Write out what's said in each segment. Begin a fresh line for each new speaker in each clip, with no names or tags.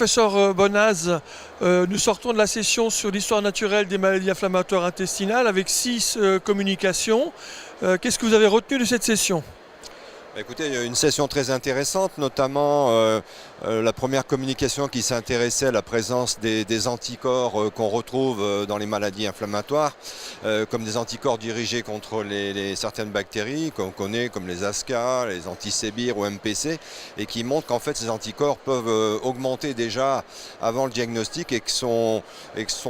professeur Bonnaz, nous sortons de la session sur l'histoire naturelle des maladies inflammatoires intestinales avec 6 communications. Qu'est-ce que vous avez retenu de cette session ?
Écoutez, il y a eu une session très intéressante, notamment la première communication qui s'intéressait à la présence des anticorps qu'on retrouve dans les maladies inflammatoires, comme des anticorps dirigés contre certaines bactéries qu'on connaît comme les ASCA, les antisébires ou MPC, et qui montrent qu'en fait ces anticorps peuvent augmenter déjà avant le diagnostic et que sont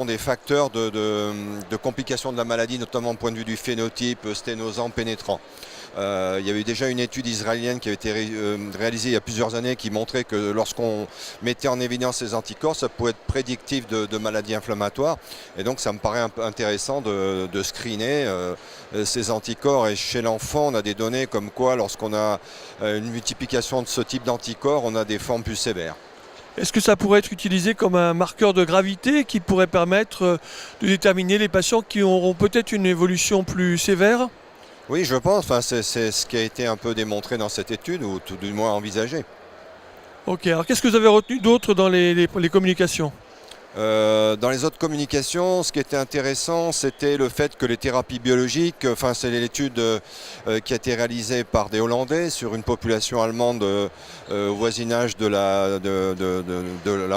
des facteurs de complications de la maladie, notamment au point de vue du phénotype sténosant pénétrant. Il y avait déjà une étude israélienne qui avait été réalisée il y a plusieurs années qui montrait que lorsqu'on mettait en évidence ces anticorps, ça pouvait être prédictif de maladies inflammatoires. Et donc ça me paraît intéressant de screener ces anticorps. Et chez l'enfant, on a des données comme quoi lorsqu'on a une multiplication de ce type d'anticorps, on a des formes plus sévères.
Est-ce que ça pourrait être utilisé comme un marqueur de gravité qui pourrait permettre de déterminer les patients qui auront peut-être une évolution plus sévère ?
Oui, je pense. Enfin, c'est ce qui a été un peu démontré dans cette étude, ou tout du moins envisagé.
Ok, alors qu'est-ce que vous avez retenu d'autre dans les communications ?
Dans les autres communications, ce qui était intéressant, c'était le fait que les thérapies biologiques, enfin c'est l'étude qui a été réalisée par des Hollandais sur une population allemande au voisinage de la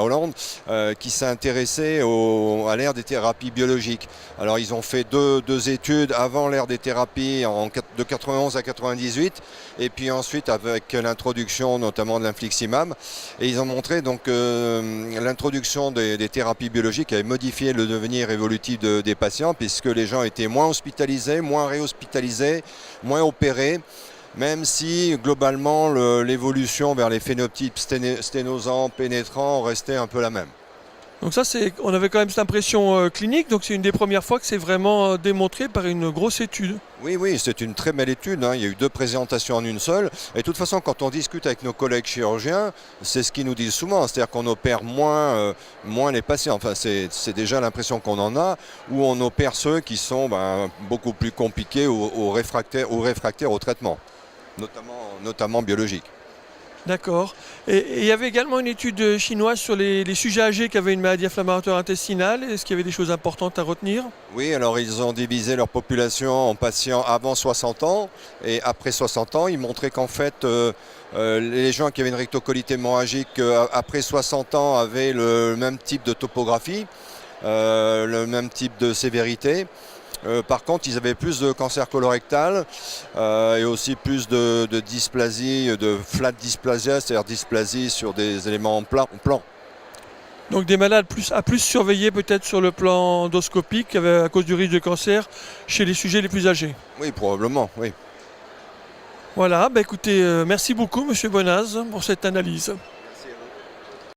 Hollande, qui s'est intéressée à l'ère des thérapies biologiques. Alors ils ont fait deux études avant l'ère des thérapies de 91 à 98, et puis ensuite avec l'introduction notamment de l'infliximab, et ils ont montré donc l'introduction des thérapies biologiques avait modifié le devenir évolutif des patients, puisque les gens étaient moins hospitalisés, moins réhospitalisés, moins opérés, même si globalement l'évolution vers les phénotypes sténosants, pénétrants restait un peu la même.
Donc ça, on avait quand même cette impression clinique, donc c'est une des premières fois que c'est vraiment démontré par une grosse étude.
Oui, c'est une très belle étude, hein. Il y a eu 2 présentations en une seule. Et de toute façon, quand on discute avec nos collègues chirurgiens, c'est ce qu'ils nous disent souvent, c'est-à-dire qu'on opère moins les patients. Enfin, c'est déjà l'impression qu'on en a, où on opère ceux qui sont beaucoup plus compliqués ou réfractaires au traitement, notamment biologiques.
D'accord. Et il y avait également une étude chinoise sur les sujets âgés qui avaient une maladie inflammatoire intestinale. Est-ce qu'il y avait des choses importantes à retenir ?
Oui, alors ils ont divisé leur population en patients avant 60 ans et après 60 ans. Ils montraient qu'en fait, les gens qui avaient une rectocolite hémorragique après 60 ans avaient le même type de topographie, le même type de sévérité. Par contre, ils avaient plus de cancer colorectal et aussi plus de dysplasie, de flat dysplasia, c'est-à-dire dysplasie sur des éléments plans.
Donc des malades à plus surveiller peut-être sur le plan endoscopique à cause du risque de cancer chez les sujets les plus âgés.
Oui, probablement, oui.
Voilà, écoutez, merci beaucoup Monsieur Bonnaz pour cette analyse.